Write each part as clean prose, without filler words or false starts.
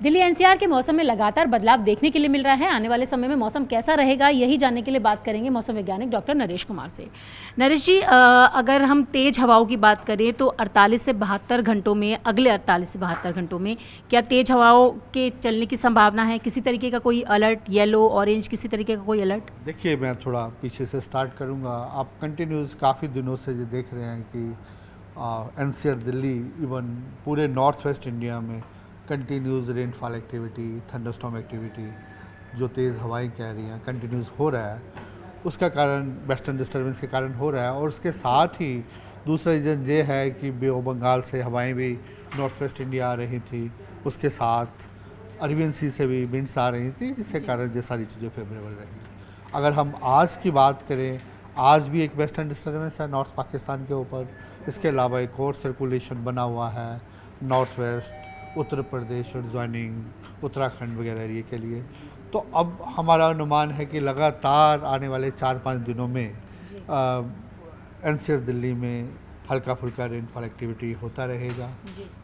Delhi NCR के मौसम में लगातार बदलाव देखने के लिए मिल रहा है। आने वाले समय में मौसम कैसा रहेगा, यही जानने के लिए बात करेंगे मौसम वैज्ञानिक डॉक्टर नरेश कुमार से। नरेश जी, अगर हम तेज हवाओं की बात करें तो 48 से 72 घंटों में, अगले 48 से 72 घंटों में क्या तेज हवाओं के चलने की संभावना है? किसी तरीके का कोई अलर्ट, येलो, ऑरेंज, किसी तरीके का कोई अलर्ट? देखिए, मैं थोड़ा पीछे से स्टार्ट करूंगा। आप कंटिन्यूस काफ़ी दिनों से ये देख रहे हैं कि एनसीआर दिल्ली, इवन पूरे नॉर्थ वेस्ट इंडिया में continuous rainfall activity, thunderstorm activity, जो तेज़ हवाएं कह रही हैं, कंटिन्यूस हो रहा है। उसका कारण वेस्टर्न डिस्टर्बेंस के कारण हो रहा है। और उसके साथ ही दूसरा रीज़न ये है कि बे ऑफ बंगाल से हवाएं भी नॉर्थ वेस्ट इंडिया आ रही थी, उसके साथ अरबियन सी से भी विंड्स आ रही थी, जिसके कारण ये सारी चीज़ें फेवरेबल रही। अगर हम आज की बात करें, आज भी एक वेस्टर्न डिस्टर्बेंस है नॉर्थ पाकिस्तान के ऊपर। इसके अलावा एक और सर्कुलेशन बना हुआ है नॉर्थ वेस्ट, उत्तर प्रदेश और ज्वाइनिंग उत्तराखंड वगैरह एरिए के लिए। तो अब हमारा अनुमान है कि लगातार आने वाले 4-5 दिनों में एनसीआर दिल्ली में हल्का फुल्का रेनफॉल एक्टिविटी होता रहेगा।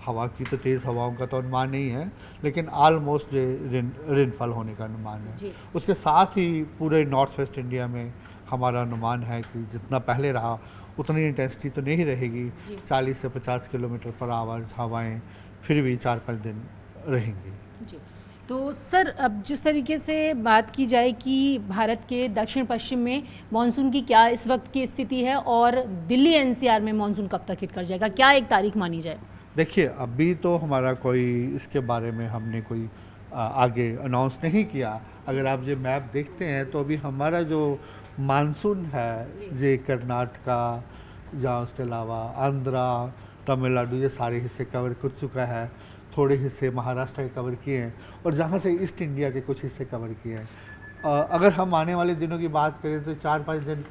हवा की तो तेज़ हवाओं का तो अनुमान नहीं है, लेकिन ऑलमोस्ट रेनफॉल होने का अनुमान है। उसके साथ ही पूरे नॉर्थ वेस्ट इंडिया में हमारा अनुमान है कि जितना पहले रहा उतनी इंटेंसिटी तो नहीं रहेगी। 40 से 50 किलोमीटर पर आवर्स हवाएं फिर भी 4-5 दिन रहेंगी। तो सर, अब जिस तरीके से बात की जाए कि भारत के दक्षिण पश्चिम में मानसून की क्या इस वक्त की स्थिति है और दिल्ली एनसीआर में मानसून कब तक हिट कर जाएगा, क्या एक तारीख मानी जाए? देखिए, अभी तो हमारा कोई इसके बारे में हमने कोई आगे अनाउंस नहीं किया। अगर आप ये मैप देखते हैं तो अभी हमारा जो मानसून है ये कर्नाटका या उसके अलावा आंध्रा, तमिलनाडु, ये सारे हिस्से कवर कर चुका है। थोड़े हिस्से महाराष्ट्र के कवर किए हैं और जहाँ से ईस्ट इंडिया के कुछ हिस्से कवर किए हैं। अगर हम आने वाले दिनों की बात करें तो 4-5 दिन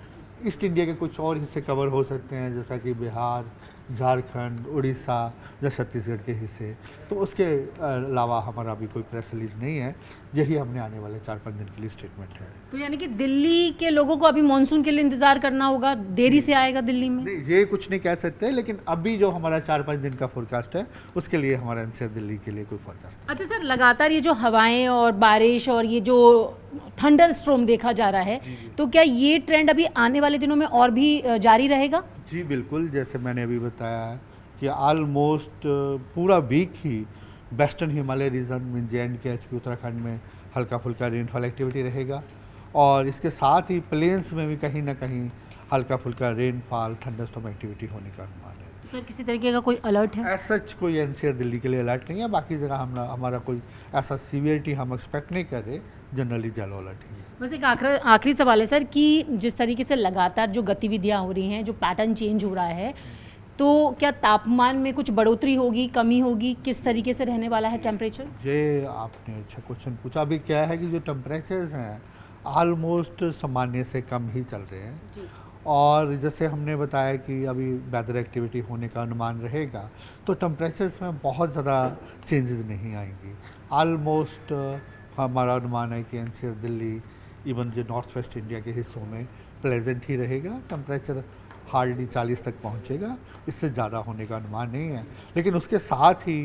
ईस्ट इंडिया के कुछ और हिस्से कवर हो सकते हैं, जैसा कि बिहार, झारखंड, उड़ीसा या छत्तीसगढ़ के हिस्से। तो उसके अलावा हमारा अभी कोई प्रेस रिलीज नहीं है। यही हमने आने वाले 4-5 दिन के लिए स्टेटमेंट है। तो यानी कि दिल्ली के लोगों को अभी मानसून के लिए इंतजार करना होगा, देरी से आएगा दिल्ली में? नहीं, ये कुछ नहीं कह सकते, लेकिन अभी जो हमारा 4-5 दिन का फोरकास्ट है उसके लिए हमारा एनसीआर दिल्ली के लिए कोई फोरकास्ट नहीं। अच्छा सर, लगातार ये जो हवाएं और बारिश और ये जो थंडर स्ट्रोम देखा जा रहा है, तो क्या ये ट्रेंड अभी आने वाले दिनों में और भी जारी रहेगा? जी बिल्कुल, जैसे मैंने अभी बताया है कि ऑलमोस्ट पूरा वीक ही वेस्टर्न हिमालय रीजन में JNK HP उत्तराखंड में हल्का फुल्का रेनफॉल एक्टिविटी रहेगा। और इसके साथ ही प्लेन्स में भी कहीं ना कहीं हल्का फुल्का रेनफॉल, थंडरस्टॉर्म एक्टिविटी होने का अनुमान है। सर, किसी तरीके का कोई अलर्ट है? सच कोई एनसीआर दिल्ली के लिए अलर्ट नहीं है। बाकी जगह हमारा कोई ऐसा सीवियरिटी हम एक्सपेक्ट नहीं कर रहे। जनरली येलो अलर्ट ही है। बस एक आखिरी सवाल है सर कि जिस तरीके से लगातार जो गतिविधियां हो रही हैं, जो पैटर्न चेंज हो रहा है, तो क्या तापमान में कुछ बढ़ोतरी होगी, कमी होगी? किस तरीके से रहने वाला है टेम्परेचर? ये आपने अच्छा क्वेश्चन पूछा। अभी क्या है कि जो टेम्परेचर्स हैं ऑलमोस्ट सामान्य से कम ही चल रहे हैं जी। और जैसे हमने बताया कि अभी वेदर एक्टिविटी होने का अनुमान रहेगा, तो टेम्परेचर्स में बहुत ज़्यादा चेंजेस नहीं आएंगी। ऑलमोस्ट हमारा अनुमान है कि एनसीआर दिल्ली, इवन जो नॉर्थ वेस्ट इंडिया के हिस्सों में प्लेजेंट ही रहेगा। टेम्परेचर हार्डली 40 तक पहुंचेगा, इससे ज़्यादा होने का अनुमान नहीं है। लेकिन उसके साथ ही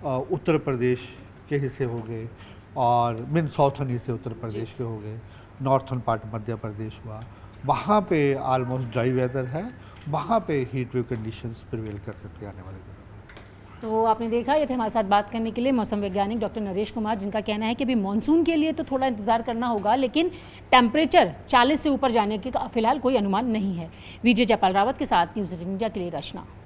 उत्तर प्रदेश के हिस्से हो गए और साउथर्न हिस्से उत्तर प्रदेश के हो गए, नॉर्थर्न पार्ट मध्य प्रदेश हुआ, वहाँ पे ऑलमोस्ट ड्राई वेदर है। वहाँ पे हीट वेव कंडीशंस प्रिवेल कर सकते हैं आने वाले दिनों में। तो आपने देखा, ये थे हमारे साथ बात करने के लिए मौसम वैज्ञानिक डॉक्टर नरेश कुमार, जिनका कहना है कि अभी मानसून के लिए तो थोड़ा इंतजार करना होगा, लेकिन टेम्परेचर 40 से ऊपर जाने के फिलहाल कोई अनुमान नहीं है। विजय जयपाल रावत के साथ न्यूज़ 18 इंडिया के लिए रचना।